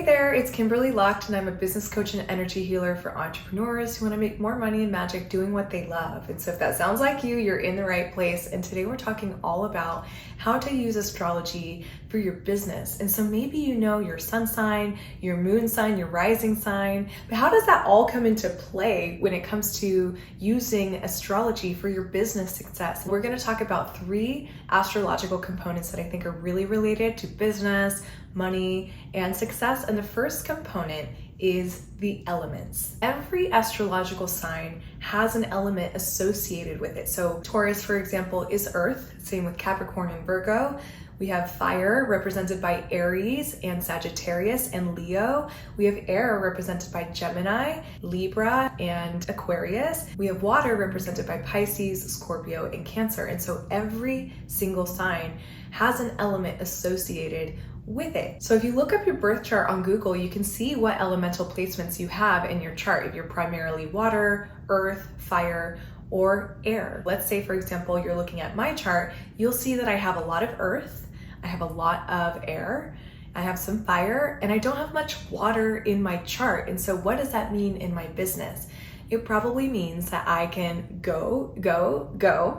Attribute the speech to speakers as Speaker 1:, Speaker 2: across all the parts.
Speaker 1: there, it's Kimberly Lucht, and I'm a business coach and energy healer for entrepreneurs who want to make more money and magic doing what they love. And so if that sounds like you, you're in the right place. And today we're talking all about how to use astrology for your business. And so maybe you know your sun sign, your moon sign, your rising sign, but how does that all come into play when it comes to using astrology for your business success? We're going to talk about 3 astrological components that I think are really related to business, money, and success. And the first component is the elements. Every astrological sign has an element associated with it. So Taurus, for example, is earth. Same with Capricorn and Virgo. We have fire represented by Aries and Sagittarius and Leo. We have air represented by Gemini, Libra, and Aquarius. We have water represented by Pisces, Scorpio, and Cancer. And so every single sign has an element associated with it. So if you look up your birth chart on Google, you can see what elemental placements you have in your chart. If you're primarily water, earth, fire, or air. Let's say, for example, you're looking at my chart, you'll see that I have a lot of earth, I have a lot of air, I have some fire, and I don't have much water in my chart. And so what does that mean in my business? It probably means that I can go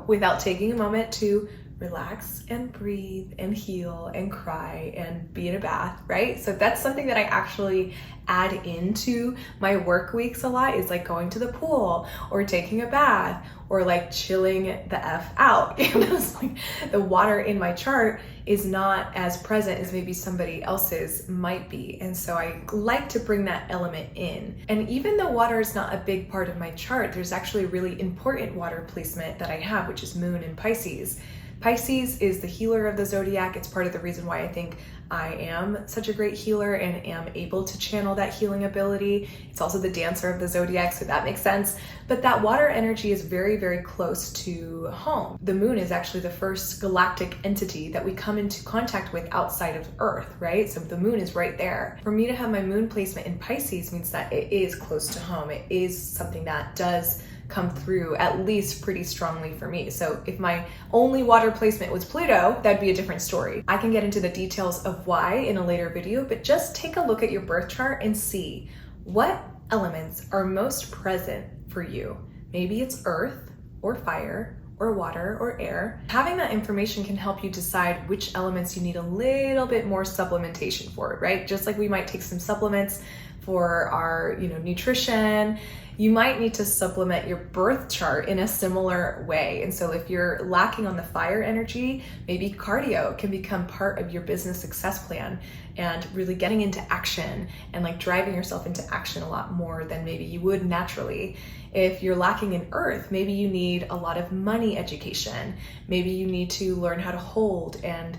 Speaker 1: without taking a moment to relax and breathe and heal and cry and be in a bath, right? So that's something that I actually add into my work weeks a lot, is like going to the pool or taking a bath or like chilling the F out. It's like the water in my chart is not as present as maybe somebody else's might be. And so I like to bring that element in. And even though water is not a big part of my chart, there's actually a really important water placement that I have, which is moon in Pisces. Pisces is the healer of the zodiac. It's part of the reason why I think I am such a great healer and am able to channel that healing ability. It's also the dancer of the zodiac, so that makes sense. But that water energy is very, very close to home. The moon is actually the first galactic entity that we come into contact with outside of Earth, right? So the moon is right there. For me to have my moon placement in Pisces means that it is close to home. It is something that does come through at least pretty strongly for me. So if my only water placement was Pluto, that'd be a different story. I can get into the details of why in a later video, but just take a look at your birth chart and see what elements are most present for you. Maybe it's earth or fire or water or air. Having that information can help you decide which elements you need a little bit more supplementation for, right? Just like we might take some supplements for our, nutrition, you might need to supplement your birth chart in a similar way. And so if you're lacking on the fire energy, maybe cardio can become part of your business success plan and really getting into action and like driving yourself into action a lot more than maybe you would naturally. If you're lacking in earth, maybe you need a lot of money education. Maybe you need to learn how to hold and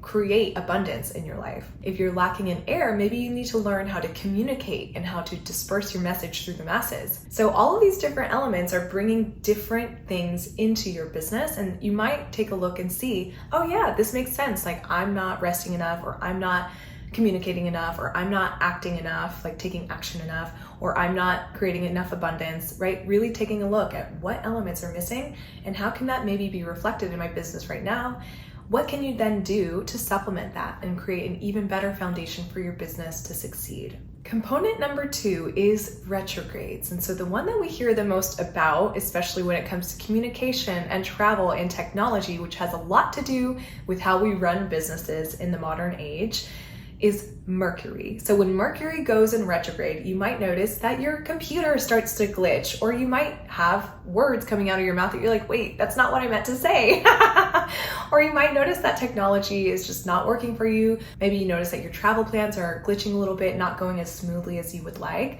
Speaker 1: create abundance in your life. If you're lacking in air, maybe you need to learn how to communicate and how to disperse your message through the masses. So all of these different elements are bringing different things into your business, and you might take a look and see, oh yeah, this makes sense. Like I'm not resting enough, or I'm not communicating enough, or I'm not acting enough, like taking action enough, or I'm not creating enough abundance, right? Really taking a look at what elements are missing and how can that maybe be reflected in my business right now. What can you then do to supplement that and create an even better foundation for your business to succeed? Component number 2 is retrogrades. And so the one that we hear the most about, especially when it comes to communication and travel and technology, which has a lot to do with how we run businesses in the modern age, is Mercury. So when Mercury goes in retrograde, you might notice that your computer starts to glitch, or you might have words coming out of your mouth that you're like, wait, that's not what I meant to say. Or you might notice that technology is just not working for you. Maybe you notice that your travel plans are glitching a little bit, not going as smoothly as you would like.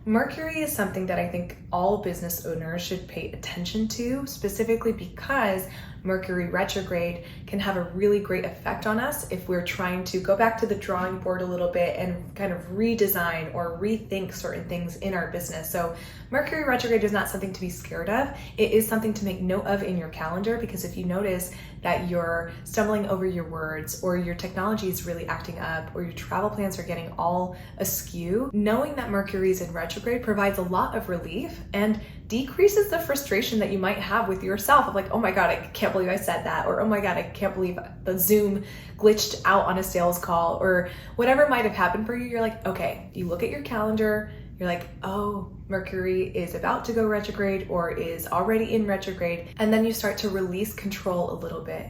Speaker 1: Mercury is something that I think all business owners should pay attention to, specifically because Mercury retrograde can have a really great effect on us if we're trying to go back to the drawing board a little bit and kind of redesign or rethink certain things in our business. So Mercury retrograde is not something to be scared of. It is something to make note of in your calendar, because if you notice, that you're stumbling over your words, or your technology is really acting up, or your travel plans are getting all askew, knowing that Mercury is in retrograde provides a lot of relief and decreases the frustration that you might have with yourself of like, oh my God, I can't believe I said that, or oh my God, I can't believe the Zoom glitched out on a sales call, or whatever might have happened for you. You're like, okay, you look at your calendar, you're like, oh, Mercury is about to go retrograde or is already in retrograde, and then you start to release control a little bit.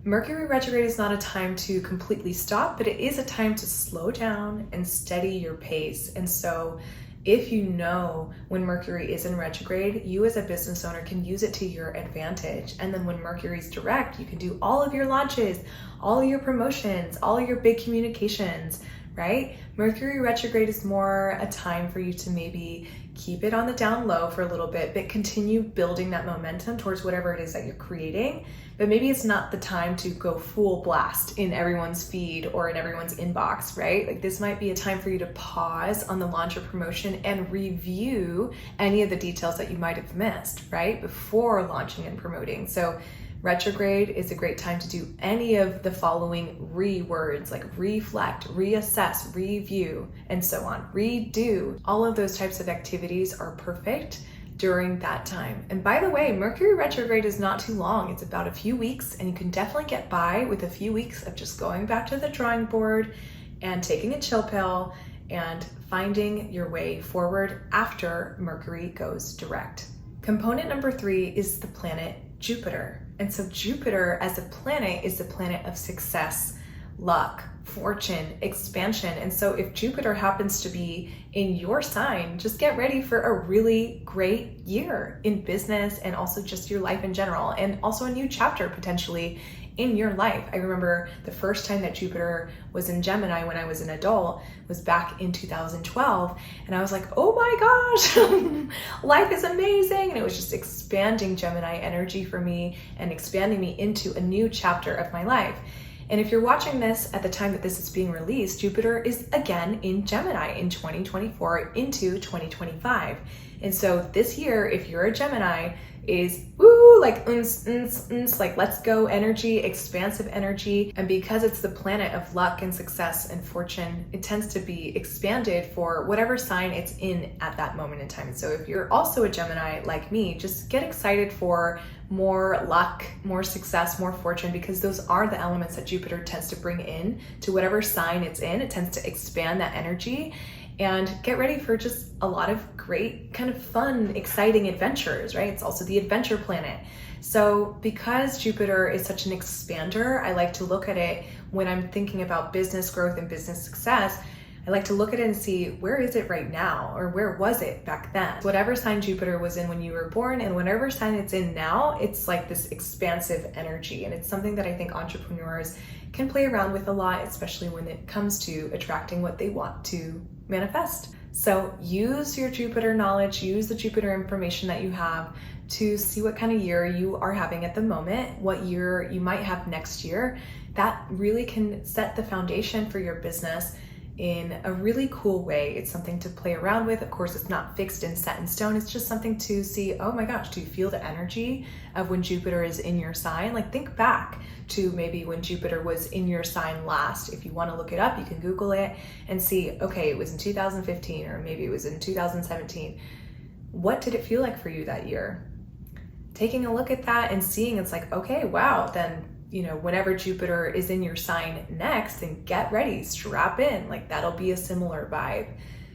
Speaker 1: Mercury retrograde is not a time to completely stop, but it is a time to slow down and steady your pace. And so if you know when Mercury is in retrograde, you as a business owner can use it to your advantage. And then when Mercury's direct, you can do all of your launches, all of your promotions, all of your big communications, right? Mercury retrograde is more a time for you to maybe keep it on the down low for a little bit, but continue building that momentum towards whatever it is that you're creating. But maybe it's not the time to go full blast in everyone's feed or in everyone's inbox, right? Like this might be a time for you to pause on the launch or promotion and review any of the details that you might have missed, right? Before launching and promoting. So retrograde is a great time to do any of the following words, like reflect, reassess, review, and so on. Redo. All of those types of activities are perfect during that time. And by the way, Mercury retrograde is not too long. It's about a few weeks, and you can definitely get by with a few weeks of just going back to the drawing board and taking a chill pill and finding your way forward after Mercury goes direct. Component number 3 is the planet Jupiter. And so Jupiter as a planet is the planet of success, luck, fortune, expansion. And so if Jupiter happens to be in your sign, just get ready for a really great year in business and also just your life in general, and also a new chapter potentially in your life. I remember the first time that Jupiter was in Gemini when I was an adult was back in 2012. And I was like, oh my gosh, life is amazing. And it was just expanding Gemini energy for me and expanding me into a new chapter of my life. And if you're watching this at the time that this is being released, Jupiter is again in Gemini in 2024 into 2025. And so this year, if you're a Gemini, is woo, like like let's go energy, expansive energy. And because it's the planet of luck and success and fortune, it tends to be expanded for whatever sign it's in at that moment in time. So if you're also a Gemini like me, just get excited for more luck, more success, more fortune, because those are the elements that Jupiter tends to bring in to whatever sign it's in. It tends to expand that energy. And get ready for just a lot of great kind of fun, exciting adventures, right? It's also the adventure planet. So because Jupiter is such an expander, I like to look at it when I'm thinking about business growth and business success. I like to look at it and see, where is it right now? Or where was it back then? Whatever sign Jupiter was in when you were born and whatever sign it's in now, it's like this expansive energy. And it's something that I think entrepreneurs can play around with a lot, especially when it comes to attracting what they want to manifest. So use your Jupiter knowledge, use the Jupiter information that you have to see what kind of year you are having at the moment, what year you might have next year. That really can set the foundation for your business in a really cool way. It's something to play around with. Of course, it's not fixed and set in stone. It's just something to see, oh my gosh, do you feel the energy of when Jupiter is in your sign? Like think back to maybe when Jupiter was in your sign last. If you want to look it up, you can Google it and see, okay, it was in 2015 or maybe it was in 2017. What did it feel like for you that year? Taking a look at that and seeing, it's like, okay, wow, then whenever Jupiter is in your sign next, then get ready, strap in, like that'll be a similar vibe.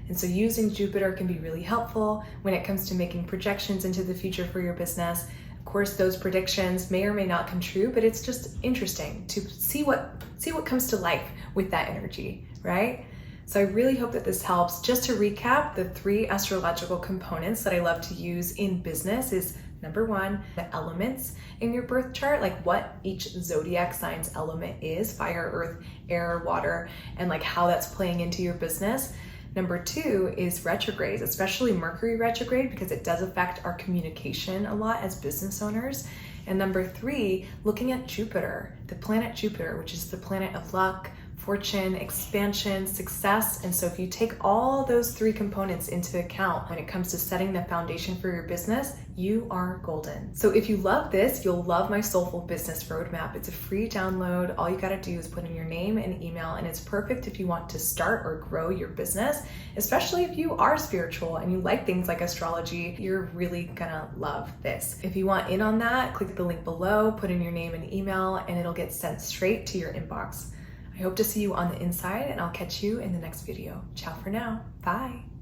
Speaker 1: And so using Jupiter can be really helpful when it comes to making projections into the future for your business. Of course, those predictions may or may not come true, but it's just interesting to see what comes to life with that energy, right? So I really hope that this helps. Just to recap, the 3 astrological components that I love to use in business is number 1, the elements in your birth chart, like what each zodiac sign's element is, fire, earth, air, water, and like how that's playing into your business. Number 2 is retrogrades, especially Mercury retrograde, because it does affect our communication a lot as business owners. And number 3, looking at Jupiter, the planet Jupiter, which is the planet of luck, fortune, expansion, success. And so if you take all those three components into account when it comes to setting the foundation for your business, you are golden. So if you love this, you'll love my Soulful Business Roadmap. It's a free download. All you got to do is put in your name and email, and it's perfect if you want to start or grow your business, especially if you are spiritual and you like things like astrology. You're really gonna love this. If you want in on that, click the link below, put in your name and email, and it'll get sent straight to your inbox. I hope to see you on the inside, and I'll catch you in the next video. Ciao for now. Bye.